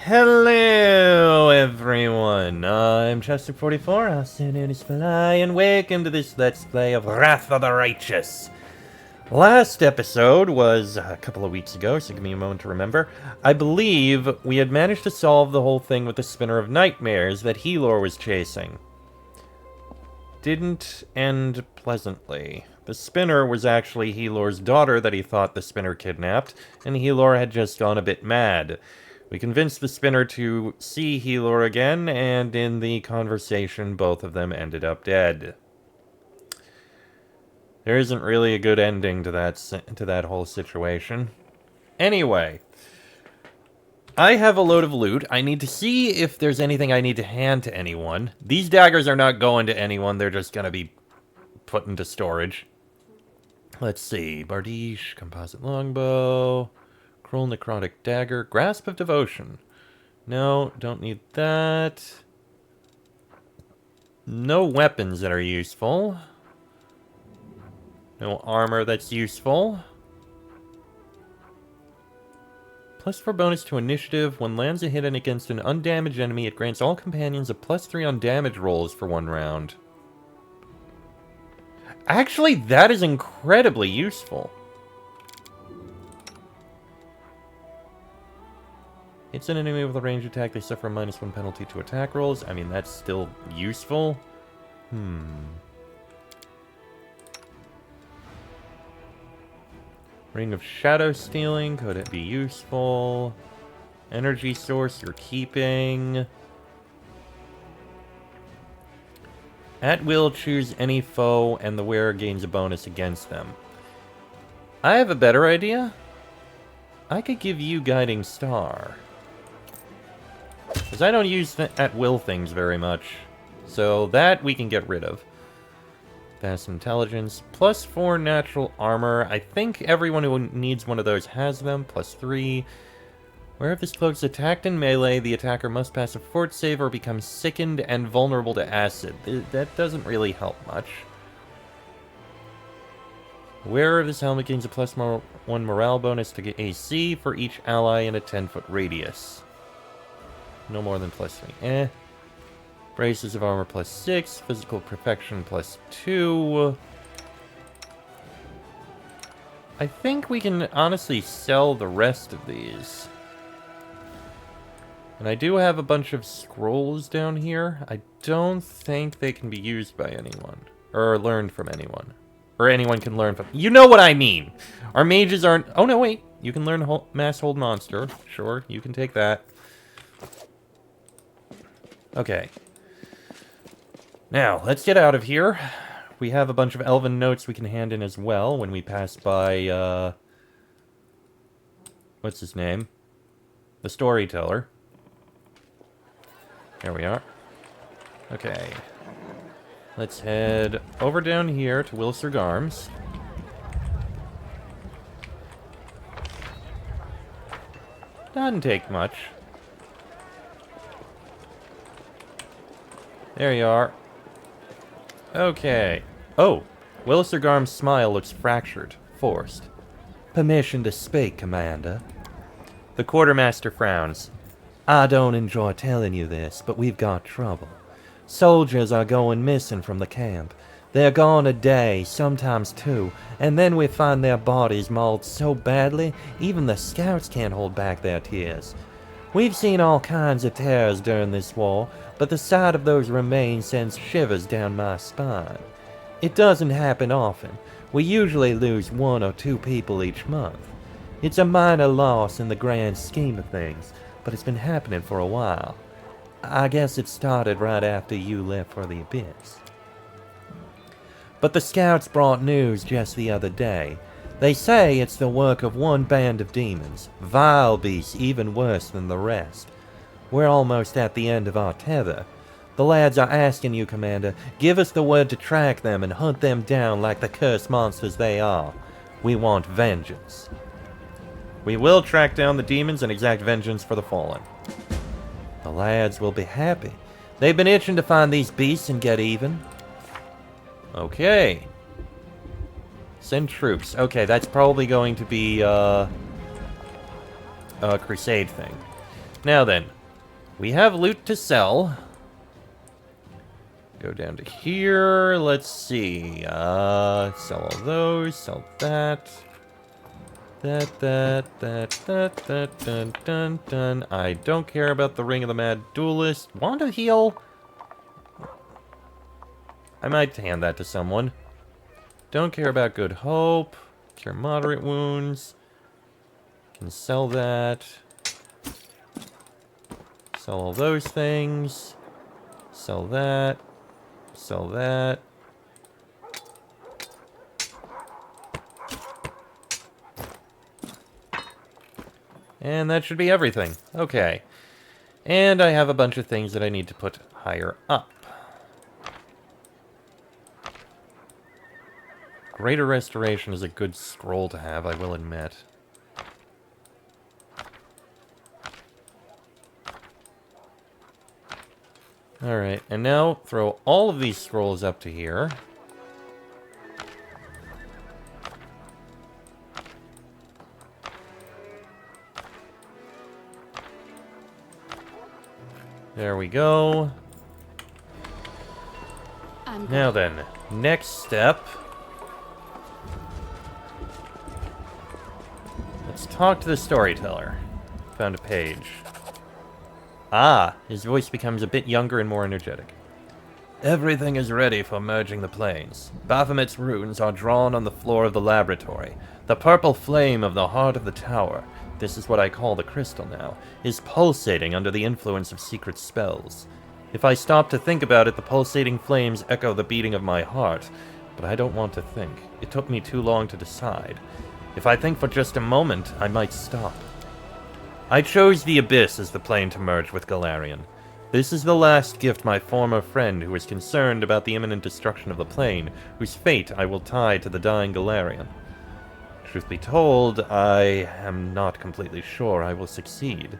Hello, everyone. I'm Chester44, also known as Fly, and welcome to this Let's Play of Wrath of the Righteous. Last episode was a couple of weeks ago, so give me a moment to remember. I believe we had managed to solve the whole thing with the Spinner of Nightmares that Helor was chasing. Didn't end pleasantly. The Spinner was actually Helor's daughter that he thought the Spinner kidnapped, and Helor had just gone a bit mad. We convinced the Spinner to see Helor again, and in the conversation, both of them ended up dead. There isn't really a good ending to that whole situation. Anyway, I have a load of loot. I need to see if there's anything I need to hand to anyone. These daggers are not going to anyone. They're just going to be put into storage. Let's see. Bardiche, composite longbow, cruel necrotic dagger, grasp of devotion. No, don't need that. No weapons that are useful. No armor that's useful. +4 bonus to initiative. When lands a hit against an undamaged enemy, it grants all companions a +3 on damage rolls for 1 round. Actually, that is incredibly useful. Hits an enemy with a ranged attack, they suffer a -1 penalty to attack rolls. I mean, that's still useful. Ring of Shadow Stealing, could it be useful? Energy source you're keeping. At will, choose any foe, and the wearer gains a bonus against them. I have a better idea. I could give you Guiding Star. Because I don't use at-will things very much. So that we can get rid of. Vast Intelligence. +4 natural armor. I think everyone who needs one of those has them. +3. Where if this cloak is attacked in melee, the attacker must pass a fort save or become sickened and vulnerable to acid. That doesn't really help much. Wearer of this helmet gains a +1 morale bonus to get AC for each ally in a 10-foot radius. No more than +3. Braces of armor +6. Physical perfection +2. I think we can honestly sell the rest of these. And I do have a bunch of scrolls down here. I don't think they can be used by anyone. Or learned from anyone. Or anyone can learn from... You know what I mean! Our mages aren't... Oh, no, wait. You can learn Mass Hold Monster. Sure, you can take that. Okay. Now, let's get out of here. We have a bunch of elven notes we can hand in as well when we pass by, what's his name? The Storyteller. There we are. Okay. Let's head over down here to Will Garms. Doesn't take much. There you are. Okay. Oh, Will Garm's smile looks fractured, forced. Permission to speak, Commander. The quartermaster frowns. I don't enjoy telling you this, but we've got trouble. Soldiers are going missing from the camp. They're gone a day, sometimes 2, and then we find their bodies mauled so badly, even the scouts can't hold back their tears. We've seen all kinds of terrors during this war, but the sight of those remains sends shivers down my spine. It doesn't happen often. We usually lose 1 or 2 people each month. It's a minor loss in the grand scheme of things, but it's been happening for a while. I guess it started right after you left for the Abyss. But the scouts brought news just the other day. They say it's the work of one band of demons, vile beasts even worse than the rest. We're almost at the end of our tether. The lads are asking you, Commander, give us the word to track them and hunt them down like the cursed monsters they are. We want vengeance. We will track down the demons and exact vengeance for the fallen. The lads will be happy. They've been itching to find these beasts and get even. Okay. Send troops. Okay, that's probably going to be a Crusade thing. Now then, we have loot to sell. Go down to here. Let's see. Sell all those. Sell that. Dun. I don't care about the Ring of the Mad Duelist. Want a heal? I might hand that to someone. Don't care about Good Hope. Cure moderate wounds. Can sell that. Sell all those things. Sell that. Sell that. And that should be everything. Okay. And I have a bunch of things that I need to put higher up. Greater Restoration is a good scroll to have, I will admit. Alright, and now throw all of these scrolls up to here. There we go. Now then, next step. Let's talk to the Storyteller. Found a page. Ah, his voice becomes a bit younger and more energetic. Everything is ready for merging the planes. Baphomet's runes are drawn on the floor of the laboratory. The purple flame of the heart of the tower, this is what I call the crystal now, is pulsating under the influence of secret spells. If I stop to think about it, the pulsating flames echo the beating of my heart. But I don't want to think. It took me too long to decide. If I think for just a moment, I might stop. I chose the Abyss as the plane to merge with Galarian. This is the last gift my former friend who was concerned about the imminent destruction of the plane, whose fate I will tie to the dying Galarian. Truth be told, I am not completely sure I will succeed.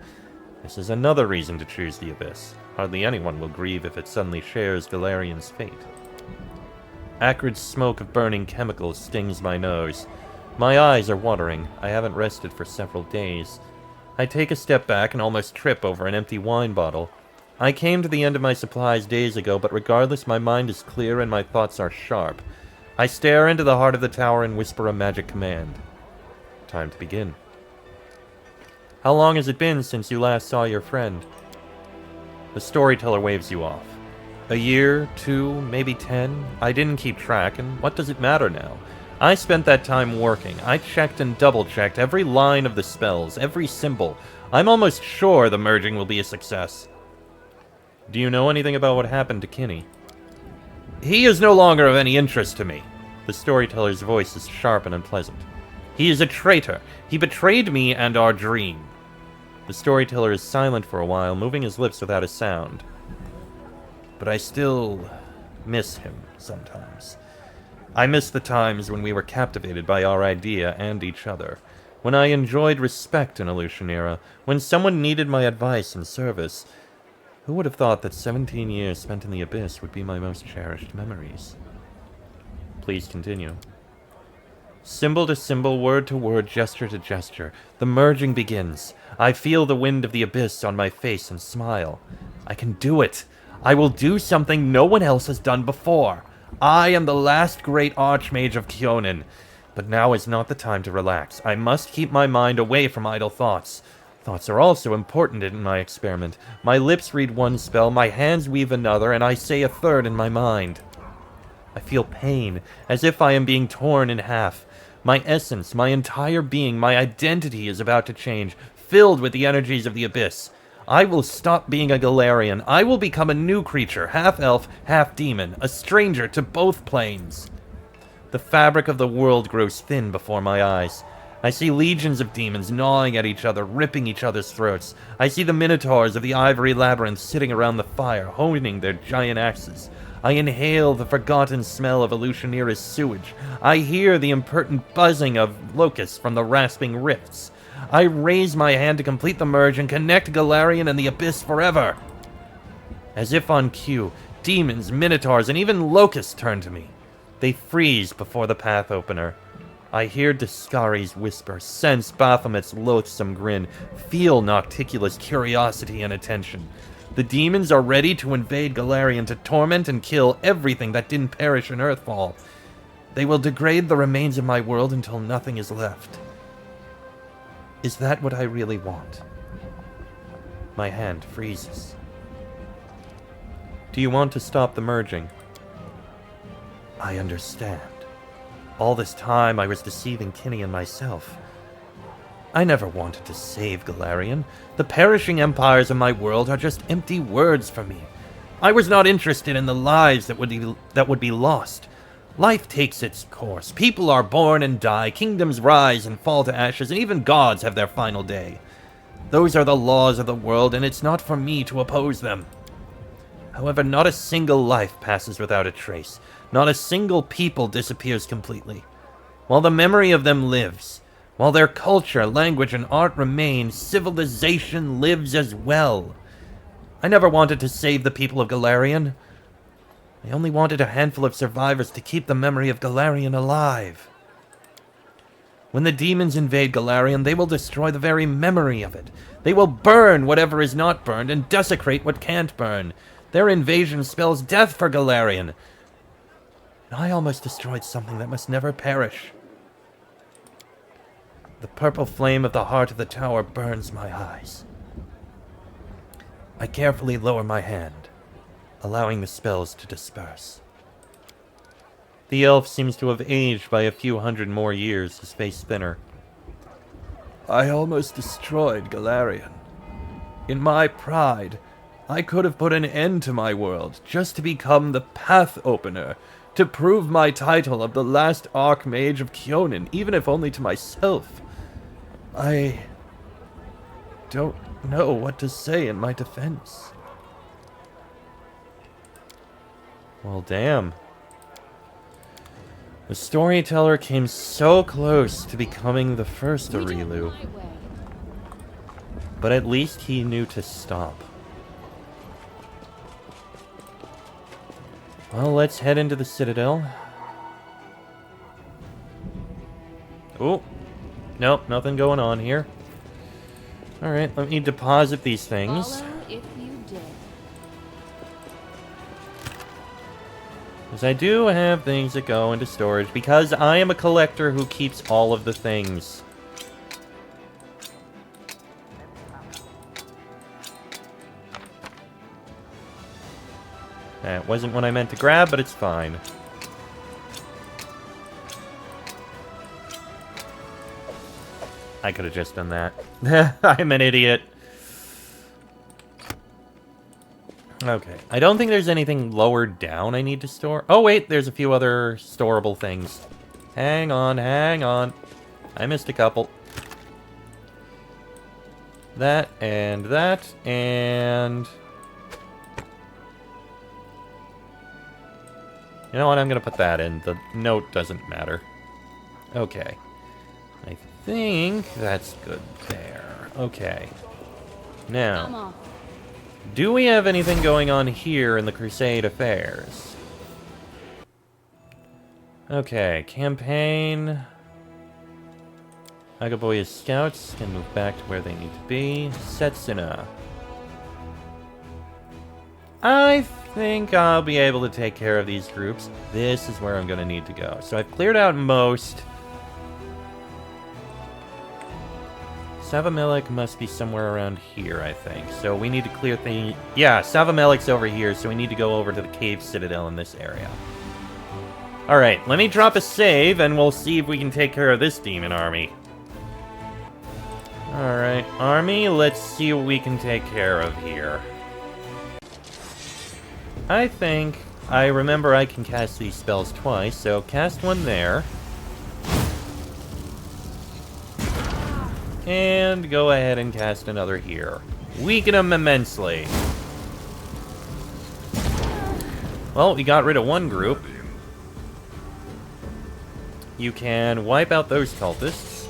This is another reason to choose the Abyss. Hardly anyone will grieve if it suddenly shares Galarian's fate. Acrid smoke of burning chemicals stings my nose. My eyes are watering. I haven't rested for several days. I take a step back and almost trip over an empty wine bottle. I came to the end of my supplies days ago, but regardless, my mind is clear and my thoughts are sharp. I stare into the heart of the tower and whisper a magic command. Time to begin. How long has it been since you last saw your friend? The Storyteller waves you off. A year, 2, maybe 10? I didn't keep track, and what does it matter now? I spent that time working. I checked and double-checked every line of the spells, every symbol. I'm almost sure the merging will be a success. Do you know anything about what happened to Kinney? He is no longer of any interest to me. The Storyteller's voice is sharp and unpleasant. He is a traitor. He betrayed me and our dream. The Storyteller is silent for a while, moving his lips without a sound. But I still miss him sometimes. I miss the times when we were captivated by our idea and each other, when I enjoyed respect in Illusionera, when someone needed my advice and service. Who would have thought that 17 years spent in the Abyss would be my most cherished memories? Please continue. Symbol to symbol, word to word, gesture to gesture, the merging begins. I feel the wind of the Abyss on my face and smile. I can do it. I will do something no one else has done before. I am the last great Archmage of Kyonin. But now is not the time to relax. I must keep my mind away from idle thoughts. Thoughts are also important in my experiment. My lips read one spell, my hands weave another, and I say a third in my mind. I feel pain, as if I am being torn in half. My essence, my entire being, my identity is about to change, filled with the energies of the Abyss. I will stop being a Galarian. I will become a new creature, half-elf, half-demon, a stranger to both planes. The fabric of the world grows thin before my eyes. I see legions of demons gnawing at each other, ripping each other's throats. I see the minotaurs of the ivory labyrinth sitting around the fire, honing their giant axes. I inhale the forgotten smell of Illusionera's sewage. I hear the impertinent buzzing of locusts from the rasping rifts. I raise my hand to complete the merge and connect Galarian and the Abyss forever. As if on cue, demons, minotaurs, and even locusts turn to me. They freeze before the path opener. I hear Discari's whisper, sense Baphomet's loathsome grin, feel Nocticula's curiosity and attention. The demons are ready to invade Galarian to torment and kill everything that didn't perish in Earthfall. They will degrade the remains of my world until nothing is left. Is that what I really want? My hand freezes. Do you want to stop the merging? I understand. All this time I was deceiving Kinney and myself. I never wanted to save Galarian. The perishing empires of my world are just empty words for me. I was not interested in the lives that would be lost. Life takes its course. People are born and die, kingdoms rise and fall to ashes, and even gods have their final day. Those are the laws of the world, and it's not for me to oppose them. However, not a single life passes without a trace. Not a single people disappears completely. While the memory of them lives, while their culture, language, and art remain, civilization lives as well. I never wanted to save the people of Galarian. I only wanted a handful of survivors to keep the memory of Galarian alive. When the demons invade Galarian, they will destroy the very memory of it. They will burn whatever is not burned and desecrate what can't burn. Their invasion spells death for Galarian. And I almost destroyed something that must never perish. The purple flame of the heart of the tower burns my eyes. I carefully lower my hand, allowing the spells to disperse. The elf seems to have aged by a few hundred more years, his face thinner. I almost destroyed Galarian. In my pride, I could have put an end to my world, just to become the path opener, to prove my title of the last Archmage of Kyonin, even if only to myself. I don't know what to say in my defense. Well, damn. The Storyteller came so close to becoming the first Arilu. But at least he knew to stop. Well, let's head into the Citadel. Oh. Nope, nothing going on here. Alright, let me deposit these things. If you did. Because I do have things that go into storage, because I am a collector who keeps all of the things. That wasn't what I meant to grab, but it's fine. I could have just done that. I'm an idiot. Okay. I don't think there's anything lower down I need to store. Oh, wait. There's a few other storable things. Hang on, hang on. I missed a couple. That, and that, and... You know what? I'm going to put that in. The note doesn't matter. Okay. I think that's good there. Okay. Now, do we have anything going on here in the Crusade affairs? Okay, campaign. Agaboya's scouts can move back to where they need to be. Setsuna. I think I'll be able to take care of these groups. This is where I'm going to need to go. So I've cleared out most. Savamelik must be somewhere around here, I think. So we need to clear things. Yeah, Savamelik's over here, so we need to go over to the Cave Citadel in this area. Alright, let me drop a save, and we'll see if we can take care of this demon army. Alright, army, let's see what we can take care of here. I think I remember I can cast these spells twice, so cast one there. And go ahead and cast another here. Weaken them immensely. Well, we got rid of one group. You can wipe out those cultists.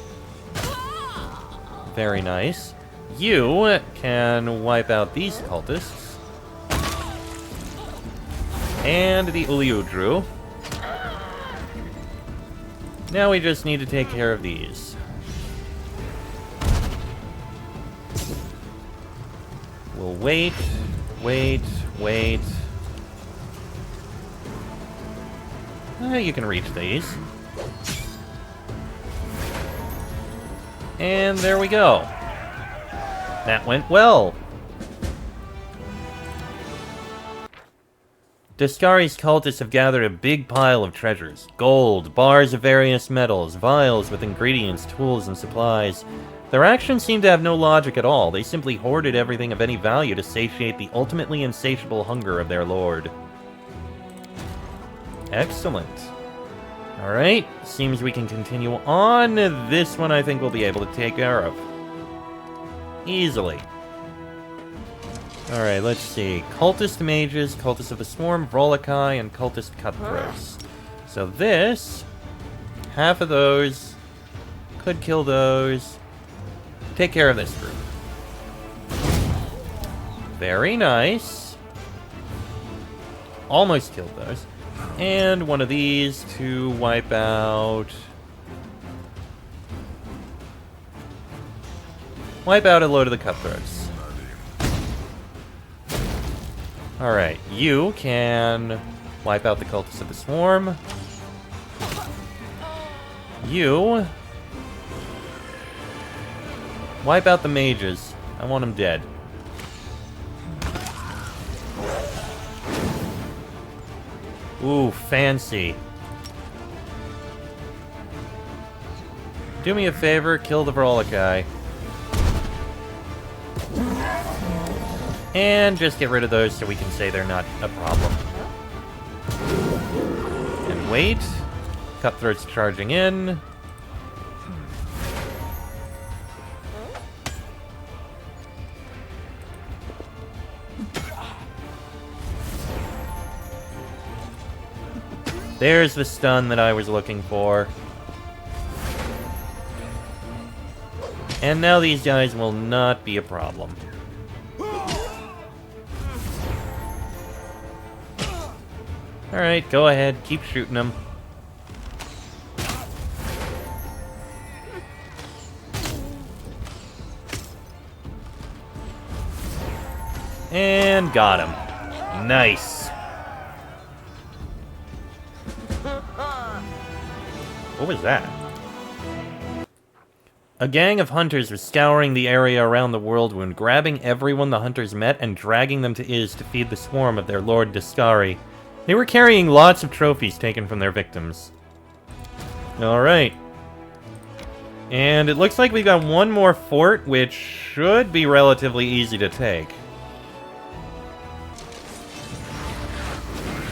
Very nice. You can wipe out these cultists. And the Uliudru. Now we just need to take care of these. We'll wait, wait, wait. You can reach these. And there we go. That went well. Discari's cultists have gathered a big pile of treasures. Gold, bars of various metals, vials with ingredients, tools, and supplies. Their actions seem to have no logic at all. They simply hoarded everything of any value to satiate the ultimately insatiable hunger of their lord. Excellent. Alright, seems we can continue on. This one I think we'll be able to take care of. Easily. Alright, let's see. Cultist mages, cultist of the swarm, Vrolokai, and cultist cutthroats. So this, half of those, could kill those. Take care of this group. Very nice. Almost killed those. And one of these to wipe out... Wipe out a load of the cutthroats. Alright, you can wipe out the cultists of the swarm. You... wipe out the mages. I want them dead. Ooh, fancy. Do me a favor, kill the Vrolokai. And just get rid of those so we can say they're not a problem. And wait. Cutthroat's charging in. There's the stun that I was looking for. And now these guys will not be a problem. Alright, go ahead. Keep shooting them. And got him. Nice. What was that? A gang of hunters was scouring the area around the World Wound, grabbing everyone the hunters met and dragging them to Iz to feed the swarm of their lord Discari. They were carrying lots of trophies taken from their victims. Alright. And it looks like we've got one more fort, which should be relatively easy to take.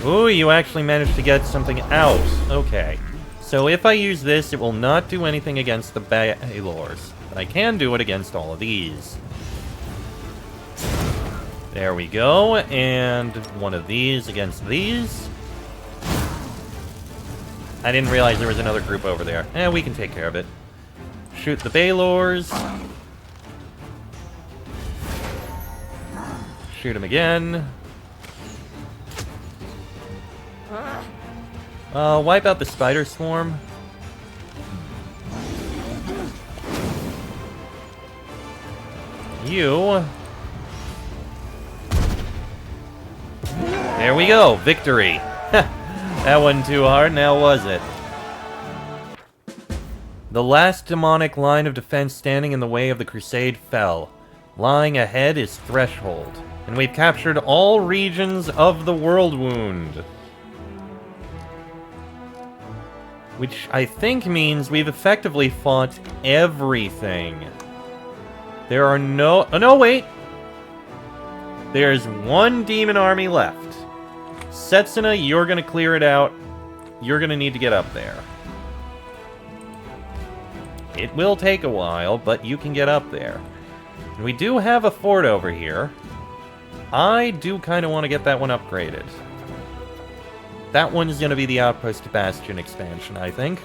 Ooh, you actually managed to get something out. Okay. So if I use this, it will not do anything against the Balors. But I can do it against all of these. There we go, and one of these against these. I didn't realize there was another group over there. We can take care of it. Shoot the Balors. Shoot him again. Wipe out the spider swarm. You... There we go, victory! That wasn't too hard, now was it? The last demonic line of defense standing in the way of the Crusade fell. Lying ahead is Threshold, and we've captured all regions of the World Wound. Which I think means we've effectively fought everything. There are no... Oh, no, wait! There's one demon army left. Setsuna, you're gonna clear it out. You're gonna need to get up there. It will take a while, but you can get up there. And we do have a fort over here. I do kind of want to get that one upgraded. That one's gonna be the Outpost Bastion expansion, I think.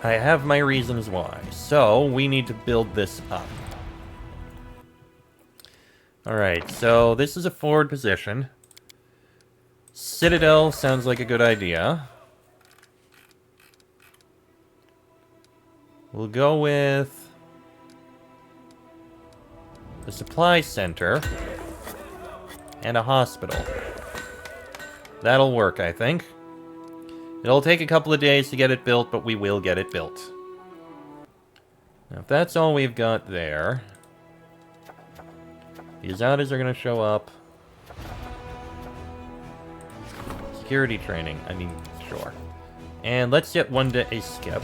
I have my reasons why. So, we need to build this up. Alright, so this is a forward position. Citadel sounds like a good idea. We'll go with the supply center and a hospital. That'll work, I think. It'll take a couple of days to get it built, but we will get it built. Now, if that's all we've got there, the Azadas are going to show up. Security training, I mean, sure. And let's get one day skip.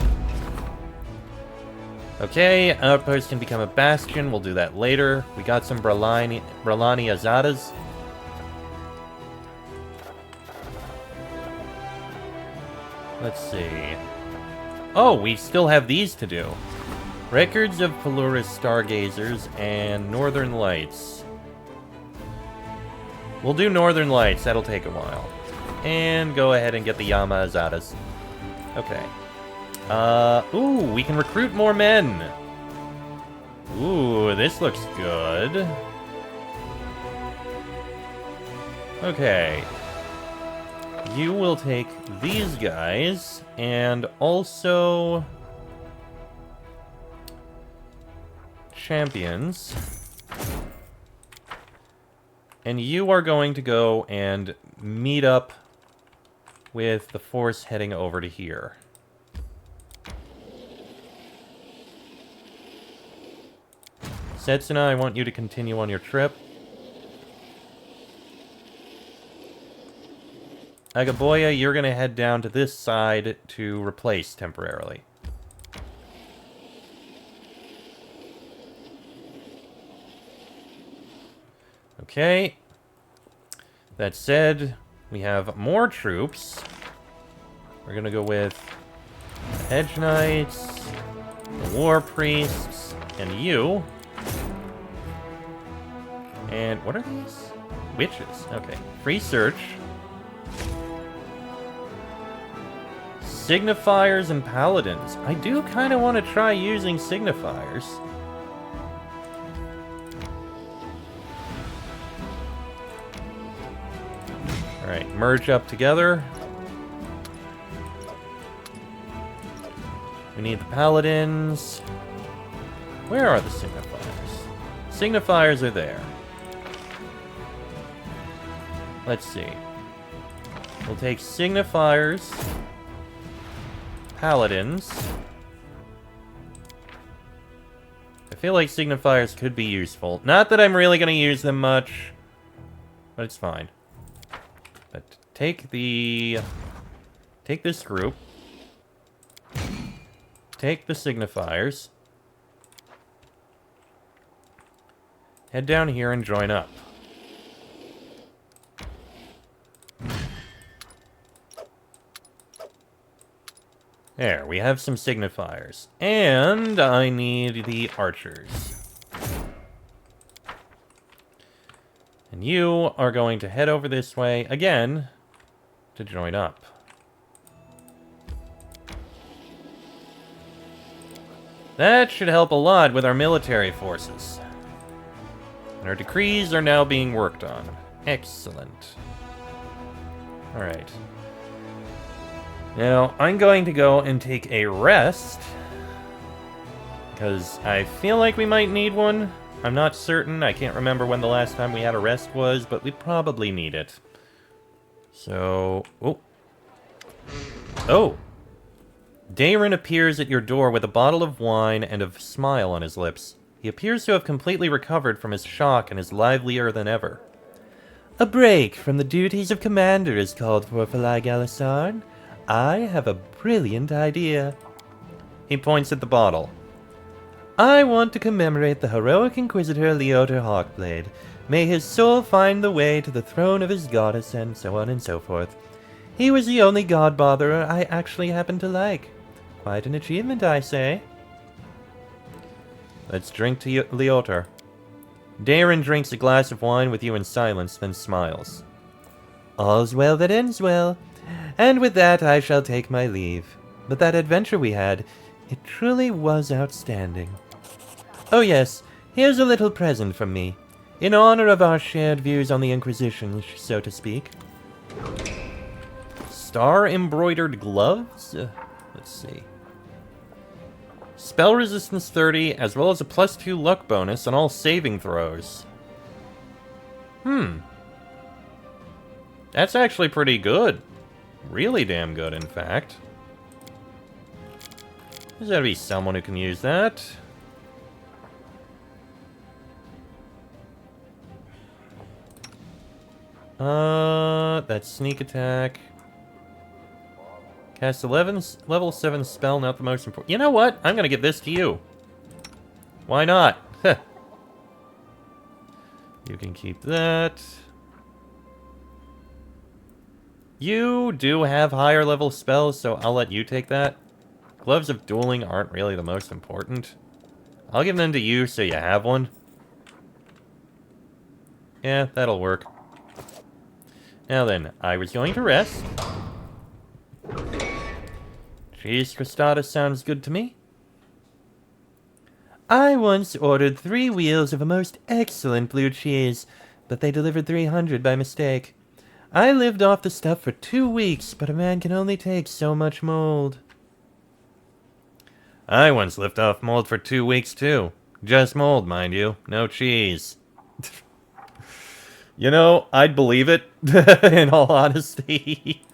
Okay, outpost can become a bastion. We'll do that later. We got some Bralani Azadas. Let's see. Oh, we still have these to do. Records of Pelurus Stargazers and Northern Lights. We'll do Northern Lights. That'll take a while. And go ahead and get the Yama Azadas. Okay. Ooh, we can recruit more men. Ooh, this looks good. Okay. You will take these guys, and also champions. And you are going to go and meet up with the force heading over to here. Setsuna, I want you to continue on your trip. Agaboya, you're going to head down to this side to replace temporarily. Okay. That said, we have more troops. We're going to go with the Hedge Knights, the War Priests, and you. And what are these? Witches. Okay. Free search. Signifiers and Paladins. I do kind of want to try using Signifiers. Alright, merge up together. We need the Paladins. Where are the Signifiers? Signifiers are there. Let's see. We'll take Signifiers, Paladins. I feel like Signifiers could be useful. Not that I'm really going to use them much, but it's fine. But take this group. Take the Signifiers. Head down here and join up. There, we have some Signifiers. And I need the archers. And you are going to head over this way again to join up. That should help a lot with our military forces. And our decrees are now being worked on. Excellent. Alright. Now, I'm going to go and take a rest, because I feel like we might need one. I'm not certain. I can't remember when the last time we had a rest was, but we probably need it. So... Oh! Dayron appears at your door with a bottle of wine and a smile on his lips. He appears to have completely recovered from his shock and is livelier than ever. A break from the duties of commander is called for Falai Galasarn. I have a brilliant idea. He points at the bottle. I want to commemorate the heroic Inquisitor Leoter Hawkblade. May his soul find the way to the throne of his goddess, and so on and so forth. He was the only god-botherer I actually happened to like. Quite an achievement, I say. Let's drink to Leoter. Dayron drinks a glass of wine with you in silence, then smiles. All's well that ends well. And with that, I shall take my leave. But that adventure we had, it truly was outstanding. Oh yes, here's a little present from me. In honor of our shared views on the Inquisition, so to speak. Star-embroidered gloves? Let's see. Spell resistance 30, as well as a +2 luck bonus on all saving throws. That's actually pretty good. Really damn good, in fact. There's gotta be someone who can use that. That's sneak attack. Cast level 7 spell, not the most important. You know what? I'm gonna give this to you. Why not? You can keep that. You do have higher level spells, so I'll let you take that. Gloves of Dueling aren't really the most important. I'll give them to you so you have one. Yeah, that'll work. Now then, I was going to rest. Cheese crostata sounds good to me. I once ordered 3 wheels of a most excellent blue cheese, but they delivered 300 by mistake. I lived off the stuff for 2 weeks, but a man can only take so much mold. I once lived off mold for 2 weeks, too. Just mold, mind you. No cheese. You know, I'd believe it, in all honesty.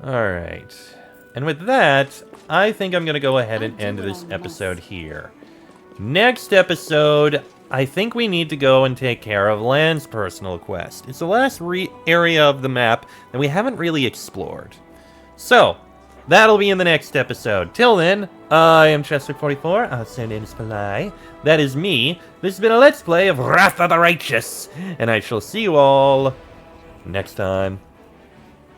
Alright. And with that, I think I'm going to go ahead and end this episode here. Next episode, I think we need to go and take care of Lan's personal quest. It's the last area of the map that we haven't really explored. So, that'll be in the next episode. Till then, I am Chester44, also known as Palai. That is me. This has been a Let's Play of Wrath of the Righteous, and I shall see you all next time.